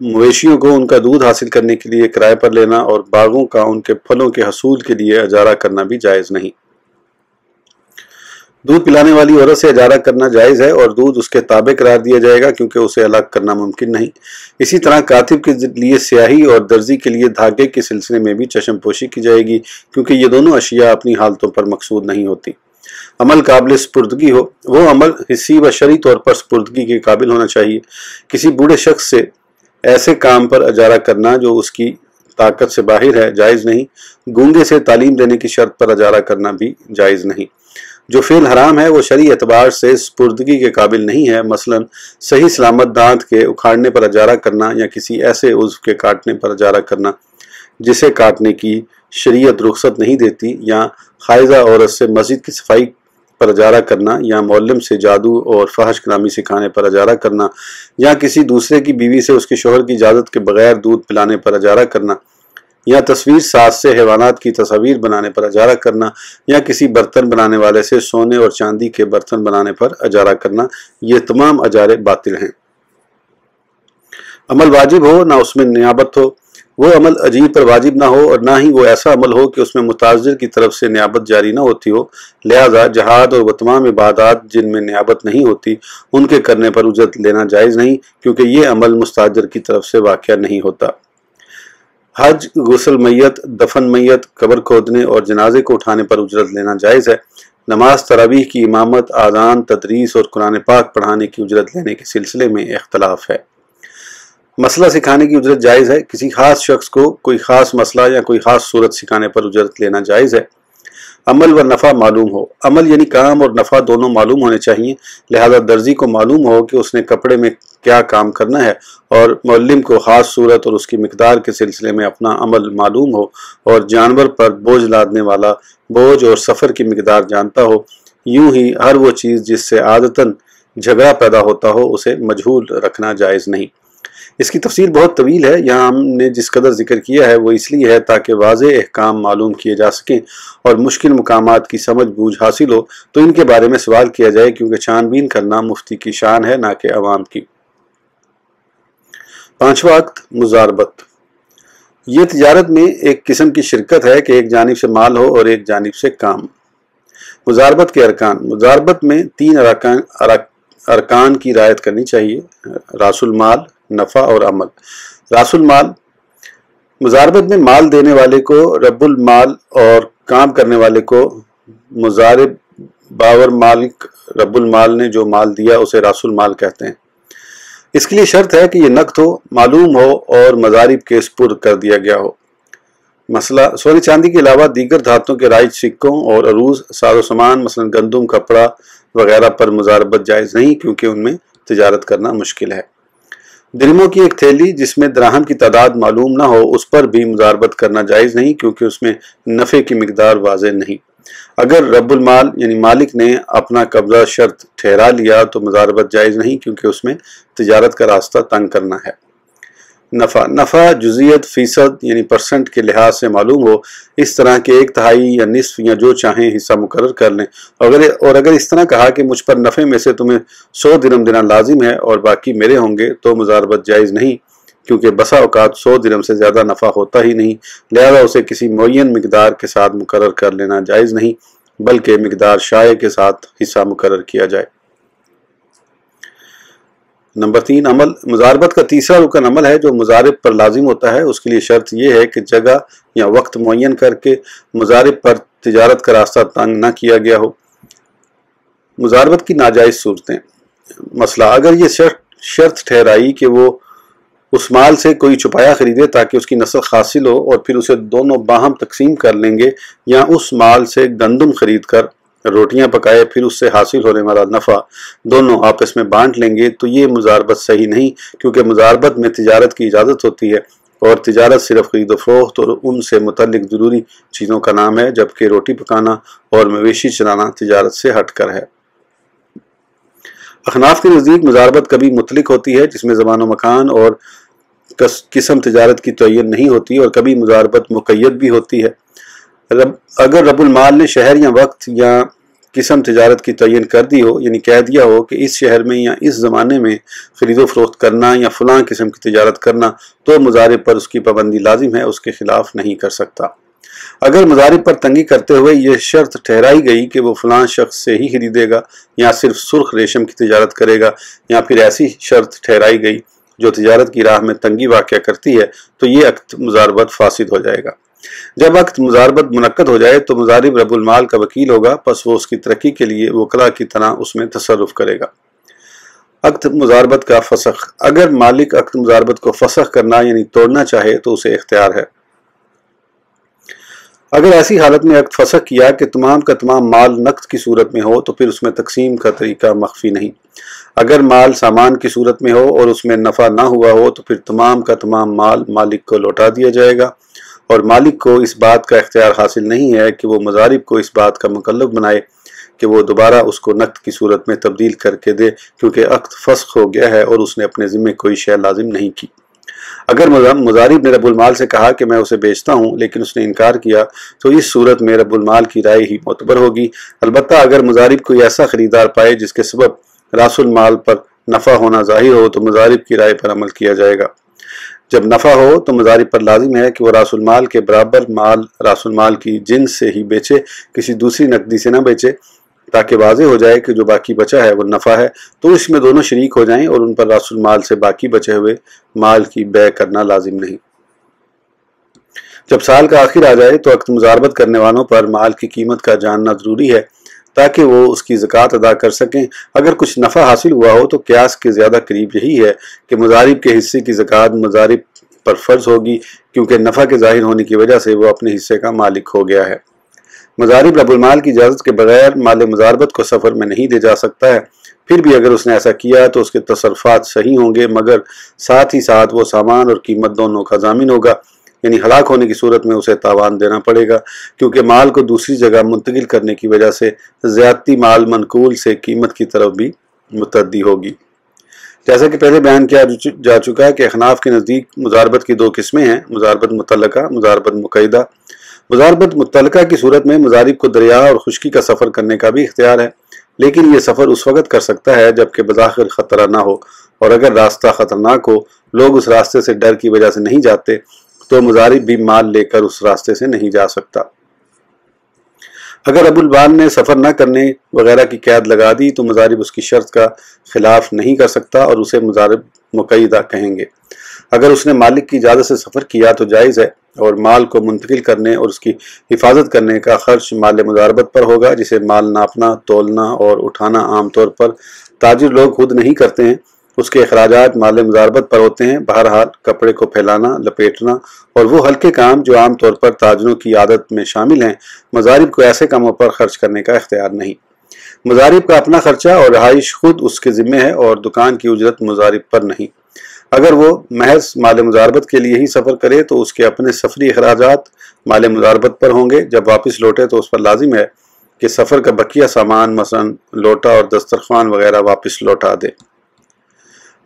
مویشیوں کو ان کا دودھ حاصل کرنے کے لیے کرائے پر لینا اور باغوں کا ان کے پھلوں کے حصول کے لیے اجارہ کرنا بھی جائز نہیں۔ دودھ پلانے والی عورت سے اجارہ کرنا جائز ہے اور دودھ اس کے تابع قرار دیا جائے گا کیونکہ اسے الگ کرنا ممکن نہیں۔ اسی طرح کاتب کے لیے سیاہی اور درزی کے لیے دھاگے کے سلسلے میں بھی چشم پوشی کی جائے گی کیونکہ یہ دونوں اشیاء اپنی حالتوں پر مقصود نہیں ہوتی۔ عمل قابل سپردگی ہو، وہ عمل حسی و شرعی طور پر سپردگی کے قابل ہونا چاہیے۔ کسی بوڑھے شخص سے ایسے کام پر اجارہ کرنا جو اس کی طاقت سے باہر ہے جائز نہیں۔ گونگے سے تعلیم دینے کی شرط پر اجارہ کرنا بھی جائز نہیں۔ جو فعل حرام ہے وہ شرعی اعتبار سے سپردگی کے قابل نہیں ہے، مثلا صحیح سلامت دانت کے اکھاڑنے پر اجارہ کرنا یا کسی ایسے عضو کے کاٹنے پر اجارہ کرنا جسے کاٹنے کی شریعت رخصت نہیں دیتی، یا حائضہ عورت سے مسجد کی صفائی پر اجارہ کرنا، یا معلم سے جادو اور فحش کلامی سکھانے پر اجارہ کرنا، یا کسی دوسرے کی بیوی سے اس کے شوہر کی اجازت کے بغیر دودھ پلانے پر اجارہ کرنا، یا تصویر ساز سے حیوانات کی تصاویر بنانے پر اجارہ کرنا، یا کسی برتن بنانے والے سے سونے اور چاندی کے برتن بنانے پر اجارہ کرنا، یہ تمام اجارے باطل ہیں۔ عمل واجب ہو نہ اس میں نیابت ہو، وہ عمل اجیر پر واجب نہ ہو اور نہ ہی وہ ایسا عمل ہو کہ اس میں متاجر کی طرف سے نیابت جاری نہ ہوتی ہو، لہذا جہاد اور وہ تمام عبادات جن میں نیابت نہیں ہوتی ان کے کرنے پر اجرت لینا جائز نہیں کیونکہ یہ عمل مستاجر کی طرف سے واقع نہیں ہوتا۔ حج، غسل میت، دفن میت، قبر کھودنے اور جنازے کو اٹھانے پر اجرت لینا جائز ہے۔ نماز تراویح کی امامت، آذان، تدریس اور قرآن پاک پڑھانے کی اجرت لینے کے سلسلے میں اختلاف ہے۔ مسئلہ سکھانے کی اجرت جائز ہے۔ کسی خاص شخص کو کوئی خاص مسئلہ یا کوئی خاص صورت سکھانے پر اجرت لینا جائز ہے۔ عمل و نفع معلوم ہو، عمل یعنی کام اور نفع دونوں معلوم ہونے چاہیے، لہذا درزی کو معلوم ہو کہ اس نے کپڑے میں کیا کام کرنا ہے، اور معلم کو خاص صورت اور اس کی مقدار کے سلسلے میں اپنا عمل معلوم ہو، اور جانور پر بوجھ لادنے والا بوجھ اور سفر کی مقدار جانتا ہو۔ یوں ہی ہر وہ چیز جس سے عادتاً جھگڑا پیدا ہوتا ہو اسے مجہول رکھنا جائز نہیں۔ اس کی تفصیل بہت طویل ہے، یہاں ہم نے جس قدر ذکر کیا ہے وہ اس لیے ہے تاکہ واضح احکام معلوم کیے جا سکیں اور مشکل مقامات کی سمجھ بوجھ حاصل ہو تو ان کے بارے میں سوال کیا جائے، کیونکہ چھان بین کرنا مفتی کی شان ہے نہ کہ عوام کی۔ پانچواں عقد، مزاربت۔ یہ تجارت میں ایک قسم کی شرکت ہے کہ ایک جانب سے مال ہو اور ایک جانب سے کام۔ مزاربت کے ارکان۔ مزاربت میں 3 ارکان کی رعایت کرنی چاہیے: راس المال، نفع اور عمل۔ راس المال، مزاربت میں مال دینے والے کو رب المال اور کام کرنے والے کو مزارب باور مالک۔ رب المال نے جو مال دیا اسے راس المال کہتے ہیں۔ اس کے لیے شرط ہے کہ یہ نقد ہو، معلوم ہو اور مضارب کے سپرد کر دیا گیا ہو۔ مسئلہ: سونے چاندی کے علاوہ دیگر دھاتوں کے رائج سکوں اور عروض، ساز و سامان مثلا گندم، کپڑا وغیرہ پر مزاربت جائز نہیں کیونکہ ان میں تجارت کرنا مشکل ہے۔ درہموں کی ایک تھیلی جس میں دراہم کی تعداد معلوم نہ ہو اس پر بھی مزاربت کرنا جائز نہیں کیونکہ اس میں نفع کی مقدار واضح نہیں۔ اگر رب المال یعنی مالک نے اپنا قبضہ شرط ٹھہرا لیا تو مزاربت جائز نہیں کیونکہ اس میں تجارت کا راستہ تنگ کرنا ہے۔ نفع جزیت، فیصد یعنی پرسنٹ کے لحاظ سے معلوم ہو، اس طرح کے 1/3 یا نصف یا جو چاہیں حصہ مقرر کر لیں، اور اگر اس طرح کہا کہ مجھ پر نفع میں سے تمہیں 100 درہم دینا لازم ہے اور باقی میرے ہوں گے تو مزاربت جائز نہیں کیونکہ بسا اوقات 100 درہم سے زیادہ نفع ہوتا ہی نہیں، لہذا اسے کسی معین مقدار کے ساتھ مقرر کر لینا جائز نہیں بلکہ مقدار شائع کے ساتھ حصہ مقرر کیا جائے۔ نمبر 3، عمل۔ مزاربت کا تیسرا رکن عمل ہے جو مزارب پر لازم ہوتا ہے۔ اس کے لیے شرط یہ ہے کہ جگہ یا وقت معین کر کے مزارب پر تجارت کا راستہ تنگ نہ کیا گیا ہو۔ مزاربت کی ناجائز صورتیں۔ مسئلہ: اگر یہ شرط ٹھہرائی کہ وہ اس مال سے کوئی چھپایا خریدے تاکہ اس کی نسل حاصل ہو اور پھر اسے دونوں باہم تقسیم کر لیں گے، یا اس مال سے گندم خرید کر روٹیاں پکائے پھر اس سے حاصل ہونے والا نفع دونوں آپس میں بانٹ لیں گے تو یہ مزاربت صحیح نہیں کیونکہ مزاربت میں تجارت کی اجازت ہوتی ہے اور تجارت صرف خرید و فروخت اور ان سے متعلق ضروری چیزوں کا نام ہے، جبکہ روٹی پکانا اور مویشی چلانا تجارت سے ہٹ کر ہے۔ احناف کے نزدیک مزاربت کبھی مطلق ہوتی ہے جس میں زمان و مکان اور قسم تجارت کی تعین نہیں ہوتی، اور کبھی مزاربت مقید بھی ہوتی ہے۔ اگر رب المال نے شہر یا وقت یا قسم تجارت کی تعین کر دی ہو، یعنی کہہ دیا ہو کہ اس شہر میں یا اس زمانے میں خرید و فروخت کرنا یا فلاں قسم کی تجارت کرنا، تو مضارب پر اس کی پابندی لازم ہے، اس کے خلاف نہیں کر سکتا۔ اگر مضارب پر تنگی کرتے ہوئے یہ شرط ٹھہرائی گئی کہ وہ فلاں شخص سے ہی خریدے گا یا صرف سرخ ریشم کی تجارت کرے گا، یا پھر ایسی شرط ٹھہرائی گئی جو تجارت کی راہ میں تنگی واقع کرتی ہے، تو یہ عقد مضاربت فاسد ہو جائے گا۔ جب عقد مضاربت منعقد ہو جائے تو مضارب رب المال کا وکیل ہوگا، پس وہ اس کی ترقی کے لیے وکلا کی طرح اس میں تصرف کرے گا۔ عقد مضاربت کا فسخ۔ اگر مالک عقد مضاربت کو فسخ کرنا یعنی توڑنا چاہے تو اسے اختیار ہے۔ اگر ایسی حالت میں عقد فسخ کیا کہ تمام کا تمام مال نقد کی صورت میں ہو تو پھر اس میں تقسیم کا طریقہ مخفی نہیں۔ اگر مال سامان کی صورت میں ہو اور اس میں نفع نہ ہوا ہو تو پھر تمام کا تمام مال مالک کو لوٹا دیا جائے گا، اور مالک کو اس بات کا اختیار حاصل نہیں ہے کہ وہ مضارب کو اس بات کا مکلف بنائے کہ وہ دوبارہ اس کو نقد کی صورت میں تبدیل کر کے دے، کیونکہ عقد فسخ ہو گیا ہے اور اس نے اپنے ذمے کوئی شے لازم نہیں کی۔ اگر مضارب نے رب المال سے کہا کہ میں اسے بیچتا ہوں لیکن اس نے انکار کیا تو اس صورت میں رب المال کی رائے ہی معتبر ہوگی، البتہ اگر مضارب کوئی ایسا خریدار پائے جس کے سبب راس المال پر نفع ہونا ظاہر ہو تو مضارب کی رائے پر عمل کیا جائے گا۔ جب نفع ہو تو مضارب پر لازم ہے کہ وہ راس المال کے برابر مال راس المال کی جنس سے ہی بیچے، کسی دوسری نقدی سے نہ بیچے، تاکہ واضح ہو جائے کہ جو باقی بچا ہے وہ نفع ہے، تو اس میں دونوں شریک ہو جائیں اور ان پر راس المال سے باقی بچے ہوئے مال کی بیع کرنا لازم نہیں۔ جب سال کا آخر آ جائے تو عقد مضاربت کرنے والوں پر مال کی قیمت کا جاننا ضروری ہے تاکہ وہ اس کی زکوٰۃ ادا کر سکیں۔ اگر کچھ نفع حاصل ہوا ہو تو قیاس کے زیادہ قریب یہی ہے کہ مضارب کے حصے کی زکوٰۃ مضارب پر فرض ہوگی، کیونکہ نفع کے ظاہر ہونے کی وجہ سے وہ اپنے حصے کا مالک ہو گیا ہے۔ مضارب رب المال کی اجازت کے بغیر مال مضاربت کو سفر میں نہیں لے جا سکتا ہے، پھر بھی اگر اس نے ایسا کیا تو اس کے تصرفات صحیح ہوں گے، مگر ساتھ ہی ساتھ وہ سامان اور قیمت دونوں کا ضامن ہوگا، یعنی ہلاک ہونے کی صورت میں اسے تاوان دینا پڑے گا، کیونکہ مال کو دوسری جگہ منتقل کرنے کی وجہ سے زیادتی مال منقول سے قیمت کی طرف بھی متعدی ہوگی۔ جیسا کہ پہلے بیان کیا جا چکا ہے کہ احناف کے نزدیک مضاربت کی دو قسمیں ہیں، مضاربت متعلقہ، مضاربت مقیدہ۔ مضاربت متعلقہ کی صورت میں مضارب کو دریا اور خشکی کا سفر کرنے کا بھی اختیار ہے، لیکن یہ سفر اس وقت کر سکتا ہے جبکہ بظاہر خطرہ نہ ہو، اور اگر راستہ خطرناک ہو، لوگ اس راستے سے ڈر کی وجہ سے نہیں جاتے، تو مضارب بھی مال لے کر اس راستے سے نہیں جا سکتا۔ اگر ابو البان نے سفر نہ کرنے وغیرہ کی قید لگا دی تو مضارب اس کی شرط کا خلاف نہیں کر سکتا اور اسے مضارب مقیدہ کہیں گے۔ اگر اس نے مالک کی اجازت سے سفر کیا تو جائز ہے، اور مال کو منتقل کرنے اور اس کی حفاظت کرنے کا خرچ مال مضاربت پر ہوگا، جسے مال ناپنا، تولنا اور اٹھانا عام طور پر تاجر لوگ خود نہیں کرتے ہیں، اس کے اخراجات مال مضاربت پر ہوتے ہیں۔ بہرحال کپڑے کو پھیلانا، لپیٹنا اور وہ ہلکے کام جو عام طور پر تاجروں کی عادت میں شامل ہیں، مضارب کو ایسے کاموں پر خرچ کرنے کا اختیار نہیں۔ مضارب کا اپنا خرچہ اور رہائش خود اس کے ذمہ ہے اور دکان کی اجرت مضارب پر نہیں۔ اگر وہ محض مال مضاربت کے لیے ہی سفر کرے تو اس کے اپنے سفری اخراجات مال مضاربت پر ہوں گے۔ جب واپس لوٹے تو اس پر لازم ہے کہ سفر کا بقیہ سامان مثلا لوٹا اور دسترخوان وغیرہ واپس لوٹا دے۔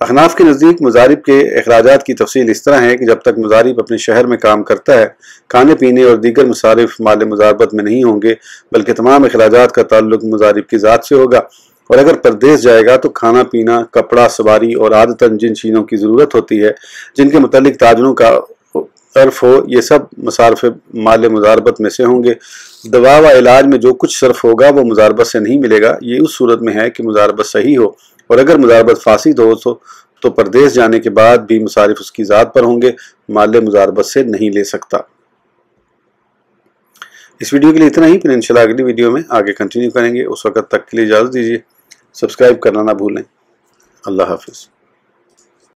احناف کے نزدیک مضارب کے اخراجات کی تفصیل اس طرح ہے کہ جب تک مضارب اپنے شہر میں کام کرتا ہے، کھانے پینے اور دیگر مصارف مال مضاربت میں نہیں ہوں گے، بلکہ تمام اخراجات کا تعلق مضارب کی ذات سے ہوگا، اور اگر پردیس جائے گا تو کھانا پینا، کپڑا، سواری اور عادتاً جن چیزوں کی ضرورت ہوتی ہے جن کے متعلق تاجروں کا عرف ہو، یہ سب مصارف مال مضاربت میں سے ہوں گے۔ دوا و علاج میں جو کچھ صرف ہوگا وہ مضاربت سے نہیں ملے گا، یہ اس صورت میں ہے کہ مضاربت صحیح ہو، اور اگر مضاربت فاسد ہو تو پردیس جانے کے بعد بھی مصارف اس کی ذات پر ہوں گے، مال مضاربت سے نہیں لے سکتا۔ اس ویڈیو کے لیے اتنا ہی، پھر انشاءاللہ اگلی ویڈیو میں آگے کنٹینیو کریں گے۔ اس وقت تک کے لیے اجازت دیجیے، سبسکرائب کرنا نہ بھولیں۔ اللہ حافظ۔